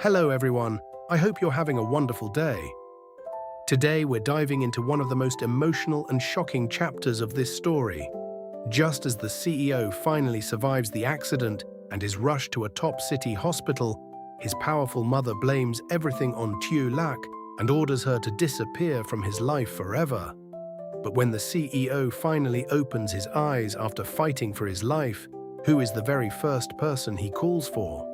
Hello everyone, I hope you're having a wonderful day. Today we're diving into one of the most emotional and shocking chapters of this story. Just as the CEO finally survives the accident and is rushed to a top city hospital, his powerful mother blames everything on Tieu Lac and orders her to disappear from his life forever. But when the CEO finally opens his eyes after fighting for his life, who is the very first person he calls for?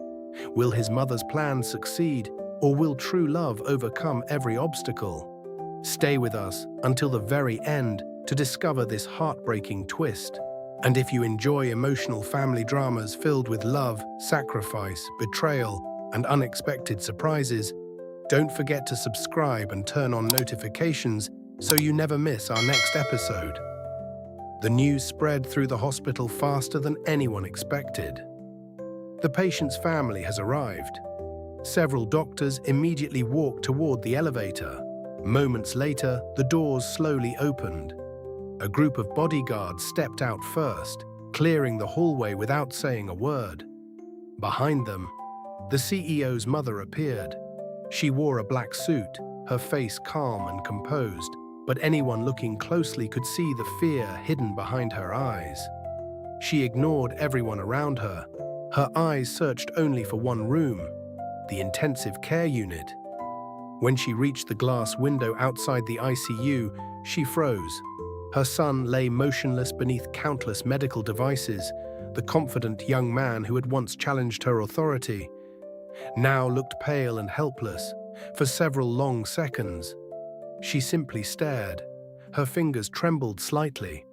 Will his mother's plan succeed, or will true love overcome every obstacle? Stay with us until the very end to discover this heartbreaking twist. And if you enjoy emotional family dramas filled with love, sacrifice, betrayal, and unexpected surprises, don't forget to subscribe and turn on notifications so you never miss our next episode. The news spread through the hospital faster than anyone expected. The patient's family has arrived. Several doctors immediately walked toward the elevator. Moments later, the doors slowly opened. A group of bodyguards stepped out first, clearing the hallway without saying a word. Behind them, the CEO's mother appeared. She wore a black suit, her face calm and composed, but anyone looking closely could see the fear hidden behind her eyes. She ignored everyone around her. Her eyes searched only for one room, the intensive care unit. When she reached the glass window outside the ICU, she froze. Her son lay motionless beneath countless medical devices. The confident young man who had once challenged her authority now looked pale and helpless. For several long seconds, she simply stared. Her fingers trembled slightly.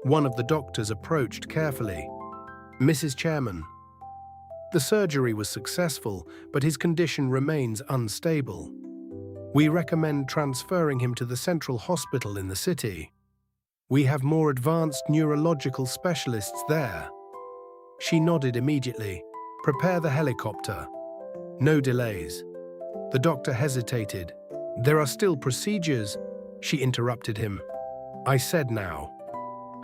One of the doctors approached carefully. "Mrs. Chairman, the surgery was successful, but his condition remains unstable. We recommend transferring him to the central hospital in the city. We have more advanced neurological specialists there." She nodded immediately. "Prepare the helicopter. No delays." The doctor hesitated. "There are still procedures," she interrupted him. "I said now."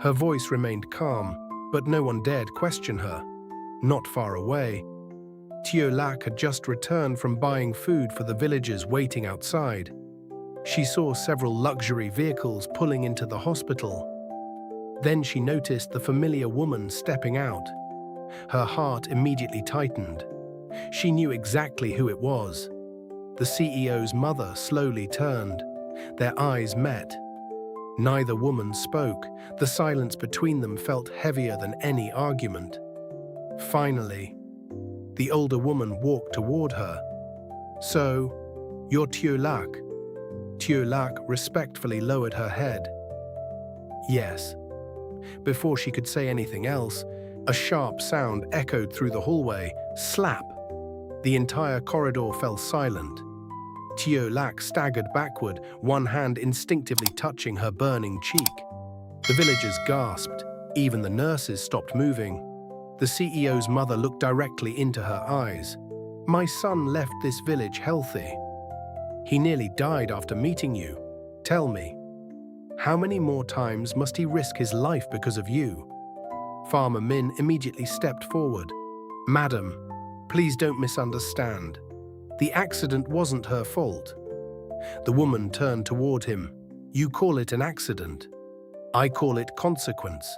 Her voice remained calm, but no one dared question her. Not far away, Tieu Lac had just returned from buying food for the villagers waiting outside. She saw several luxury vehicles pulling into the hospital. Then she noticed the familiar woman stepping out. Her heart immediately tightened. She knew exactly who it was. The CEO's mother slowly turned. Their eyes met. Neither woman spoke. The silence between them felt heavier than any argument. Finally, the older woman walked toward her. "So, you're Tieu Lac?" Tieu Lac respectfully lowered her head. "Yes." Before she could say anything else, a sharp sound echoed through the hallway. Slap! The entire corridor fell silent. Tieu Lac staggered backward, one hand instinctively touching her burning cheek. The villagers gasped. Even the nurses stopped moving. The CEO's mother looked directly into her eyes. "My son left this village healthy. He nearly died after meeting you. Tell me, how many more times must he risk his life because of you?" Farmer Min immediately stepped forward. "Madam, please don't misunderstand. The accident wasn't her fault." The woman turned toward him. "You call it an accident. I call it consequence."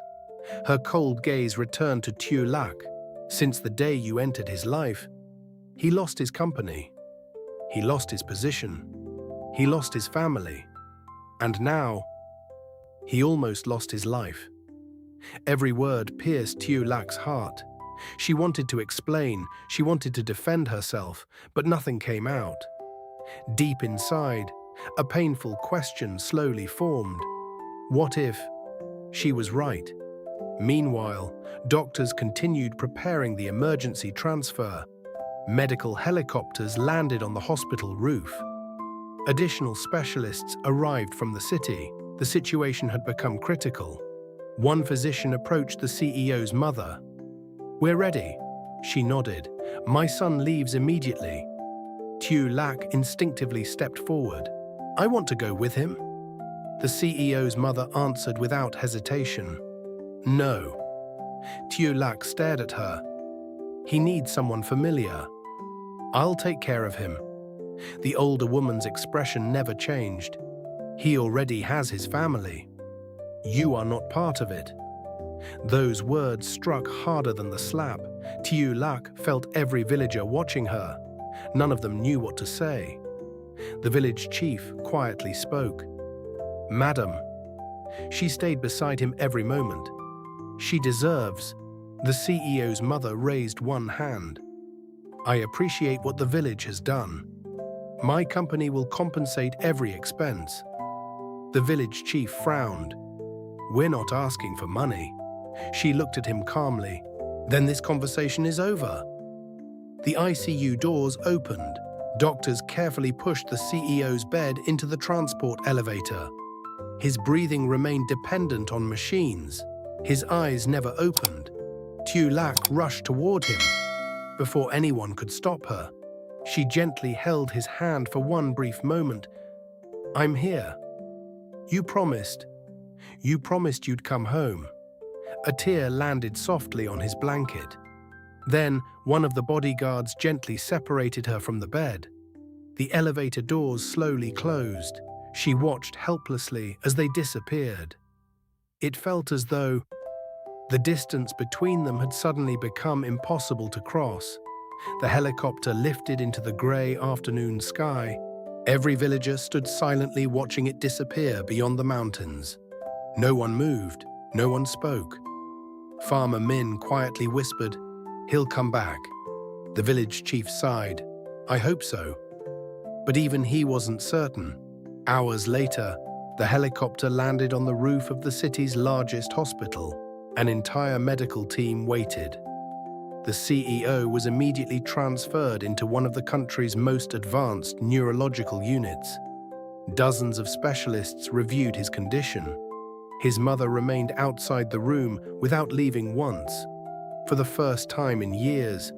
Her cold gaze returned to Tieu Lac. "Since the day you entered his life, he lost his company. He lost his position. He lost his family. And now, he almost lost his life." Every word pierced Tieu Lac's heart. She wanted to explain, she wanted to defend herself, but nothing came out. Deep inside, a painful question slowly formed. What if she was right? Meanwhile, doctors continued preparing the emergency transfer. Medical helicopters landed on the hospital roof. Additional specialists arrived from the city. The situation had become critical. One physician approached the CEO's mother. "We're ready." She nodded. "My son leaves immediately." Tieu Lac instinctively stepped forward. "I want to go with him." The CEO's mother answered without hesitation. "No." Tieu Lac stared at her. "He needs someone familiar." I'll take care of him." The older woman's expression never changed. "He already has his family. You are not part of it." Those words struck harder than the slap. Tieu Lac felt every villager watching her. None of them knew what to say. The village chief quietly spoke. "Madam." She stayed beside him every moment. "She deserves." The CEO's mother raised one hand. "I appreciate what the village has done. My company will compensate every expense." The village chief frowned. "We're not asking for money." She looked at him calmly. "Then this conversation is over." The ICU doors opened. Doctors carefully pushed the CEO's bed into the transport elevator. His breathing remained dependent on machines. His eyes never opened. Tieu Lac rushed toward him. Before anyone could stop her, she gently held his hand for one brief moment. "I'm here. You promised. You promised you'd come home." A tear landed softly on his blanket. Then, one of the bodyguards gently separated her from the bed. The elevator doors slowly closed. She watched helplessly as they disappeared. It felt as though the distance between them had suddenly become impossible to cross. The helicopter lifted into the grey afternoon sky. Every villager stood silently watching it disappear beyond the mountains. No one moved, no one spoke. Farmer Min quietly whispered, "He'll come back." The village chief sighed. "I hope so." But even he wasn't certain. Hours later, the helicopter landed on the roof of the city's largest hospital. An entire medical team waited. The CEO was immediately transferred into one of the country's most advanced neurological units. Dozens of specialists reviewed his condition. His mother remained outside the room without leaving once. For the first time in years,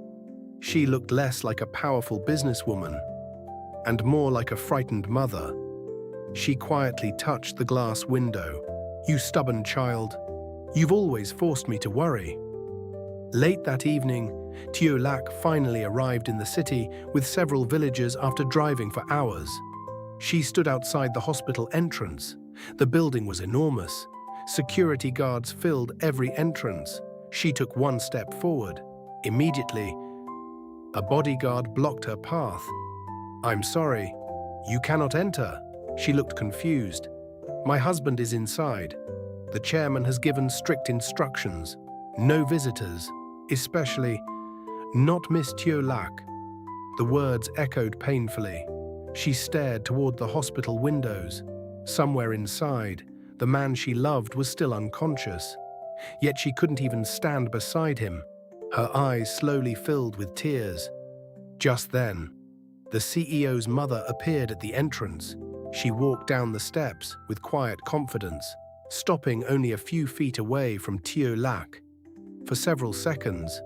she looked less like a powerful businesswoman and more like a frightened mother. She quietly touched the glass window. "You stubborn child. You've always forced me to worry." Late that evening, Tieu Lac finally arrived in the city with several villagers after driving for hours. She stood outside the hospital entrance. The building was enormous. Security guards filled every entrance. She took one step forward. Immediately, a bodyguard blocked her path. "I'm sorry, you cannot enter." She looked confused. "My husband is inside. The chairman has given strict instructions. No visitors, especially not Miss Tieu Lac." The words echoed painfully. She stared toward the hospital windows. Somewhere inside, the man she loved was still unconscious. Yet she couldn't even stand beside him. Her eyes slowly filled with tears. Just then, the CEO's mother appeared at the entrance. She walked down the steps with quiet confidence, stopping only a few feet away from Tieu Lac. For several seconds,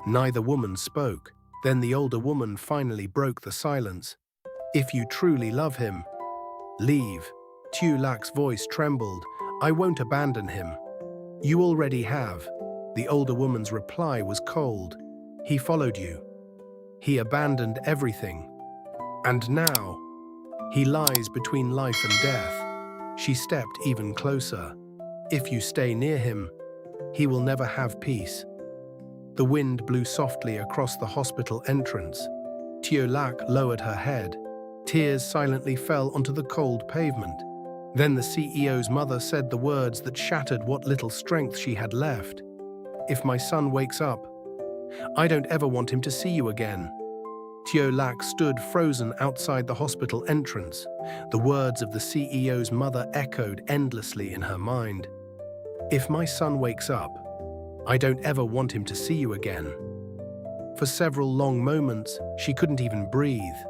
neither woman spoke. Then the older woman finally broke the silence. "If you truly love him, leave." Tieu Lac's voice trembled. "I won't abandon him." "You already have." The older woman's reply was cold. "He followed you. He abandoned everything. And now, he lies between life and death." She stepped even closer. "If you stay near him, he will never have peace." The wind blew softly across the hospital entrance. Tieu Lac lowered her head. Tears silently fell onto the cold pavement. Then the CEO's mother said the words that shattered what little strength she had left. "If my son wakes up, I don't ever want him to see you again." Tieu Lac stood frozen outside the hospital entrance. The words of the CEO's mother echoed endlessly in her mind. "If my son wakes up, I don't ever want him to see you again." For several long moments, she couldn't even breathe.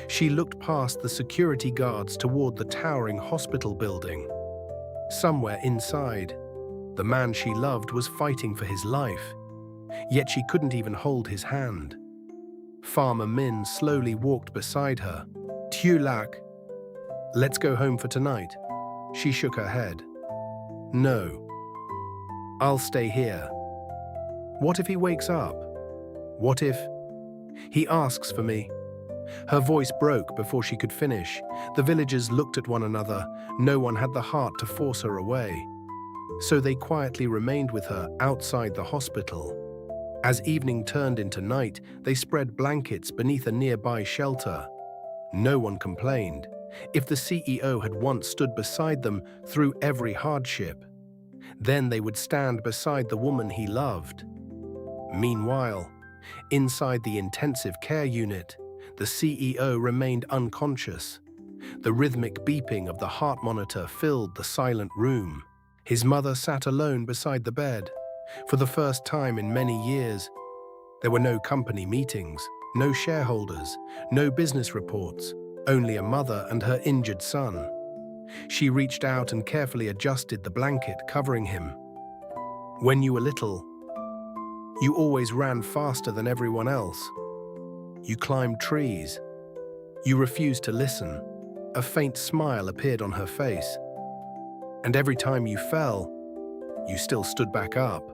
She looked past the security guards toward the towering hospital building. Somewhere inside, the man she loved was fighting for his life, yet she couldn't even hold his hand. Farmer Min slowly walked beside her. "Tieu Lac, let's go home for tonight." She shook her head. "No. I'll stay here." "What if he wakes up? What if—" He asks for me." Her voice broke before she could finish. The villagers looked at one another. No one had the heart to force her away. So they quietly remained with her outside the hospital. As evening turned into night, they spread blankets beneath a nearby shelter. No one complained. If the CEO had once stood beside them through every hardship, then they would stand beside the woman he loved. Meanwhile, inside the intensive care unit, the CEO remained unconscious. The rhythmic beeping of the heart monitor filled the silent room. His mother sat alone beside the bed. For the first time in many years, there were no company meetings, no shareholders, no business reports, only a mother and her injured son. She reached out and carefully adjusted the blanket covering him. "When you were little, you always ran faster than everyone else. You climbed trees. You refused to listen." A faint smile appeared on her face. "And every time you fell, you still stood back up."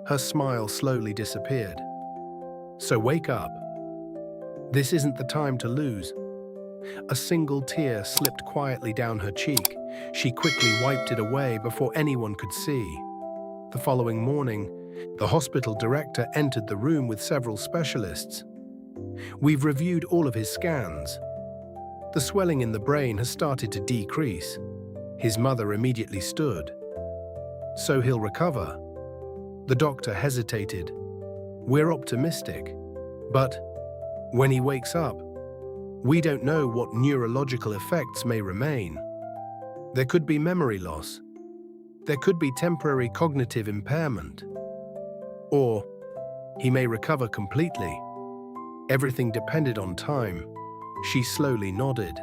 Her smile slowly disappeared. "So wake up. This isn't the time to lose." A single tear slipped quietly down her cheek. She quickly wiped it away before anyone could see. The following morning, the hospital director entered the room with several specialists. "We've reviewed all of his scans. The swelling in the brain has started to decrease." His mother immediately stood. "So he'll recover?" The doctor hesitated. "We're optimistic. But when he wakes up, we don't know what neurological effects may remain. There could be memory loss. There could be temporary cognitive impairment. Or he may recover completely." Everything depended on time. She slowly nodded.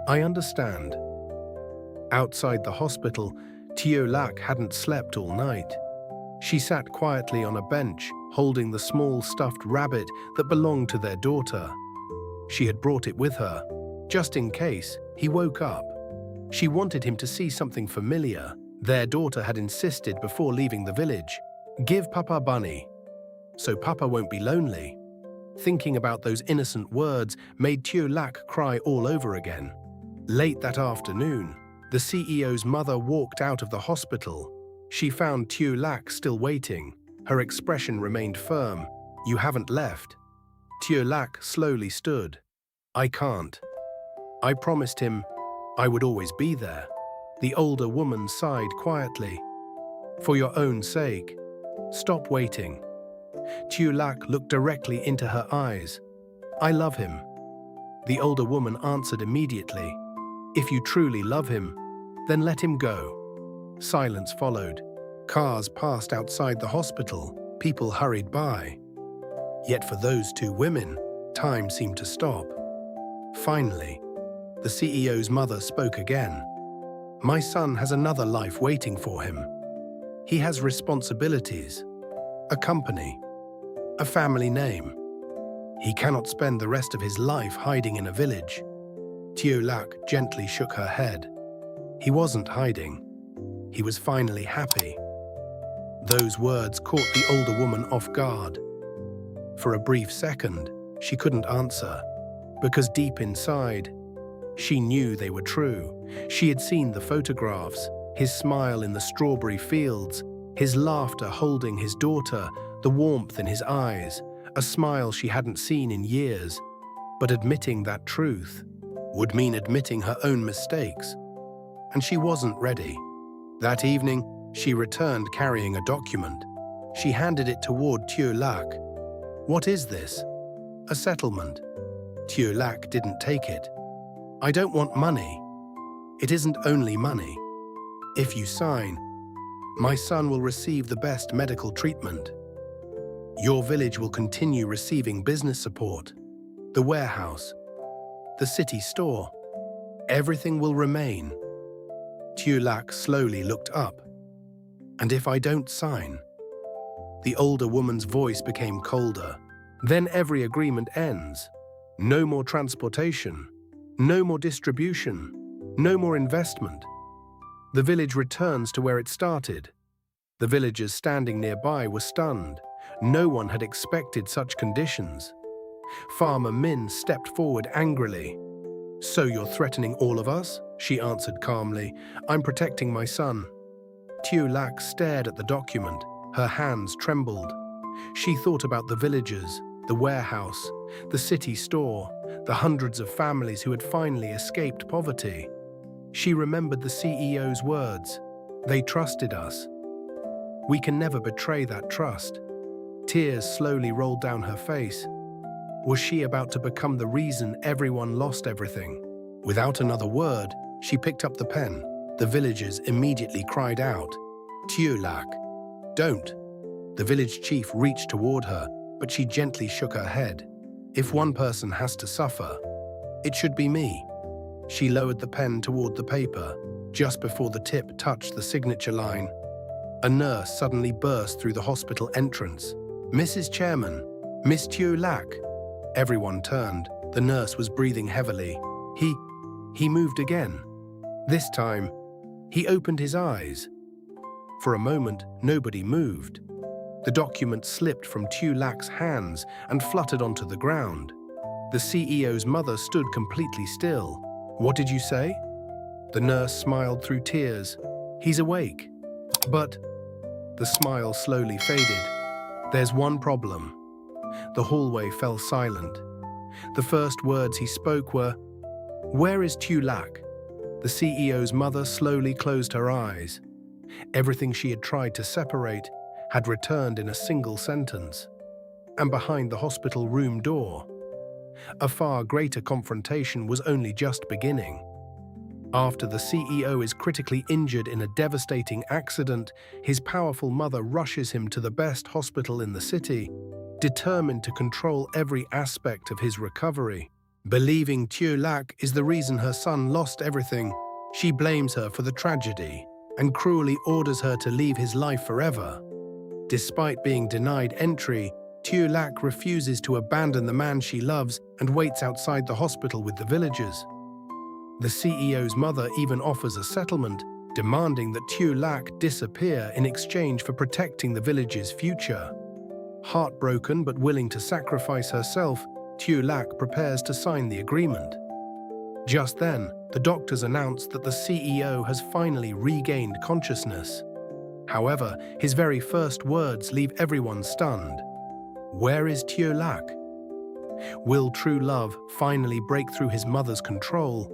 "I understand." Outside the hospital, Tieu Lac hadn't slept all night. She sat quietly on a bench, holding the small stuffed rabbit that belonged to their daughter. She had brought it with her, just in case he woke up. She wanted him to see something familiar. Their daughter had insisted before leaving the village, "Give Papa Bunny, so Papa won't be lonely." Thinking about those innocent words made Tieu Lac cry all over again. Late that afternoon, the CEO's mother walked out of the hospital. She found Tieu Lac still waiting. Her expression remained firm. "You haven't left." Tieu Lac slowly stood. "I can't. I promised him I would always be there." The older woman sighed quietly. "For your own sake, stop waiting." Tieu Lac looked directly into her eyes. "I love him." The older woman answered immediately. "If you truly love him, then let him go." Silence followed. Cars passed outside the hospital. People hurried by. Yet for those two women, time seemed to stop. Finally, the CEO's mother spoke again. "My son has another life waiting for him. He has responsibilities, a company, a family name. He cannot spend the rest of his life hiding in a village." Tieu Lac gently shook her head. He wasn't hiding. He was finally happy. Those words caught the older woman off guard. For a brief second, she couldn't answer, because deep inside, she knew they were true. She had seen the photographs, his smile in the strawberry fields, his laughter holding his daughter, the warmth in his eyes, a smile she hadn't seen in years. But admitting that truth would mean admitting her own mistakes, and she wasn't ready. That evening, she returned carrying a document. She handed it toward Tieu Lac. "What is this?" "A settlement." Tieu Lac didn't take it. "I don't want money." "It isn't only money. If you sign, my son will receive the best medical treatment. Your village will continue receiving business support, the warehouse, the city store. Everything will remain." Tieu Lac slowly looked up. "And if I don't sign?" The older woman's voice became colder. "Then every agreement ends. No more transportation, no more distribution, no more investment. The village returns to where it started." The villagers standing nearby were stunned. No one had expected such conditions. Farmer Min stepped forward angrily. "So you're threatening all of us?" she answered calmly. "I'm protecting my son." Tieu Lac stared at the document. Her hands trembled. She thought about the villagers, the warehouse, the city store, the hundreds of families who had finally escaped poverty. She remembered the CEO's words. "They trusted us. We can never betray that trust." Tears slowly rolled down her face. Was she about to become the reason everyone lost everything? Without another word, she picked up the pen. The villagers immediately cried out, "Tieu Lac, don't!" The village chief reached toward her, but she gently shook her head. "If one person has to suffer, it should be me." She lowered the pen toward the paper. Just before the tip touched the signature line, a nurse suddenly burst through the hospital entrance. "Mrs. Chairman, Miss Tieu Lac." Everyone turned. The nurse was breathing heavily. He moved again. This time, he opened his eyes. For a moment, nobody moved. The document slipped from Tieu Lac's hands and fluttered onto the ground. The CEO's mother stood completely still. "What did you say?" The nurse smiled through tears. "He's awake." But the smile slowly faded. "There's one problem." The hallway fell silent. The first words he spoke were, "Where is Tieu Lac?" The CEO's mother slowly closed her eyes. Everything she had tried to separate had returned in a single sentence. And behind the hospital room door, a far greater confrontation was only just beginning. After the CEO is critically injured in a devastating accident, his powerful mother rushes him to the best hospital in the city, determined to control every aspect of his recovery. Believing Tieu Lac is the reason her son lost everything, she blames her for the tragedy and cruelly orders her to leave his life forever. Despite being denied entry, Tieu Lac refuses to abandon the man she loves and waits outside the hospital with the villagers. The CEO's mother even offers a settlement, demanding that Tieu Lac disappear in exchange for protecting the village's future. Heartbroken but willing to sacrifice herself, Tieu Lac prepares to sign the agreement. Just then, the doctors announce that the CEO has finally regained consciousness. However, his very first words leave everyone stunned. Where is Tieu Lac? Will true love finally break through his mother's control?